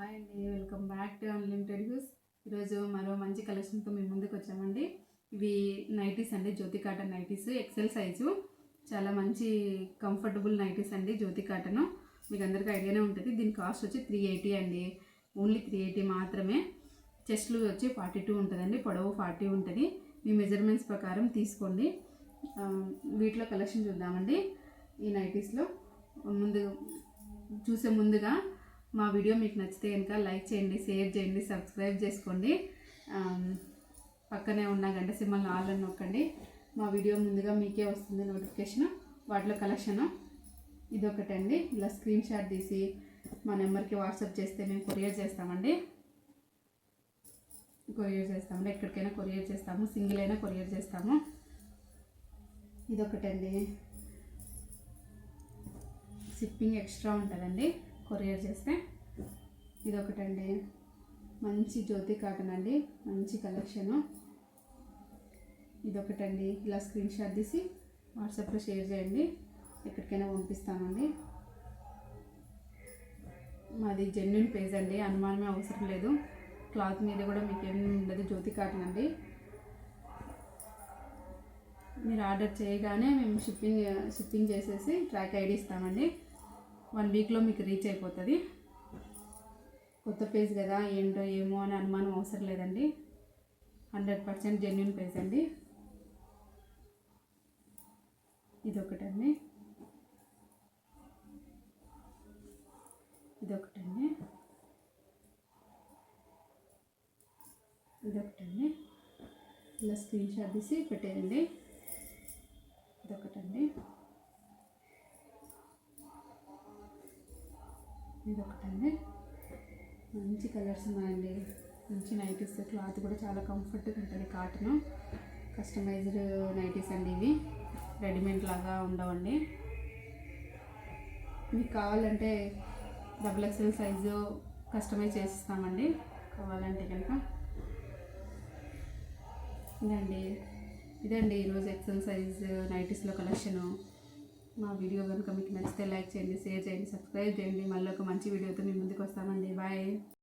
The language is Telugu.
హాయ్ అండి, welcome back to unlimited use. ఈరోజు మరో మంచి కలెక్షన్తో మేము ముందుకు వచ్చామండి. ఇవి నైటీస్ అండి, జ్యోతి కాటన్ నైటీస్, ఎక్సెల్ సైజు. చాలా మంచి కంఫర్టబుల్ నైటీస్ అండి, జ్యోతి కాటన్. మీకు అందరికీ ఐడియానే ఉంటుంది. దీని కాస్ట్ వచ్చి 380 అండి, ఓన్లీ 380 మాత్రమే. చెస్ట్లు వచ్చి 42 ఉంటుందండి, పొడవు 40 ఉంటుంది. మీ మెజర్మెంట్స్ ప్రకారం తీసుకోండి. వీటిలో కలెక్షన్ చూద్దామండి. ఈ నైటీస్లో ముందుగా మా వీడియో మీకు నచ్చితే కనుక లైక్ చేయండి, షేర్ చేయండి, సబ్స్క్రైబ్ చేసుకోండి. పక్కనే ఉన్న గంట సింబల్ ఆల్ అని నొక్కండి. మా వీడియో ముందుగా మీకే వస్తుంది నోటిఫికేషన్. వాటిలో కలెక్షను ఇదొకటండి. ఇలా స్క్రీన్ షాట్ తీసి మా నెంబర్కి వాట్సాప్ చేస్తే మేము కొరియర్ చేస్తామండి. ఎక్కడికైనా కొరియర్ చేస్తాము, సింగిల్ అయినా కొరియర్ చేస్తాము. ఇదొకటండి, షిప్పింగ్ ఎక్స్ట్రా ఉంటుందండి కొరియర్ చేస్తే. ఇదొకటండి, మంచి జ్యోతి కాటన్ అండి, మంచి కలెక్షను. ఇదొకటండి, ఇలా స్క్రీన్ షాట్ తీసి వాట్సాప్లో షేర్ చేయండి, ఎక్కడికైనా పంపిస్తామండి. మాది జెన్యున్ పేజ్ అండి, అనుమానమే అవసరం లేదు. క్లాత్ మీద కూడా మీకు ఏమి ఉండదు, జ్యోతి కాటన్ అండి. మీరు ఆర్డర్ చేయగానే మేము షిప్పింగ్ చేసేసి ట్రాక్ ఐడి ఇస్తామండి. 1 వీక్లో మీకు రీచ్ అయిపోతుంది. కొత్త పేజ్ కదా, ఏంటో ఏమో అని అనుమానం అవసరం లేదండి. 100% జెన్యున్ పేజ్ అండి. ఇదొకటండి, ఇలా స్క్రీన్ షాట్ తీసి పెట్టేయండి. ఇదొకటండి, మంచి కలర్స్ ఉన్నాయండి, మంచి నైటీస్. క్లాత్ కూడా చాలా కంఫర్ట్గా ఉంటుంది, కాటన్. కస్టమైజ్డ్ నైటీస్ అండి ఇవి, రెడీమేడ్ లాగా ఉండవండి. మీకు కావాలంటే XXL సైజు కస్టమైజ్ చేసిస్తామండి, కావాలంటే కనుక. ఇదండి ఈరోజు ఎక్సెల్ సైజ్ నైటీస్లో కలెక్షను. మా వీడియో కనుక మీకు నచ్చితే లైక్ చేయండి, షేర్ చేయండి, సబ్స్క్రైబ్ చేయండి. మళ్ళీ ఒక మంచి వీడియోతో మీ ముందుకు వస్తామండి. బాయ్.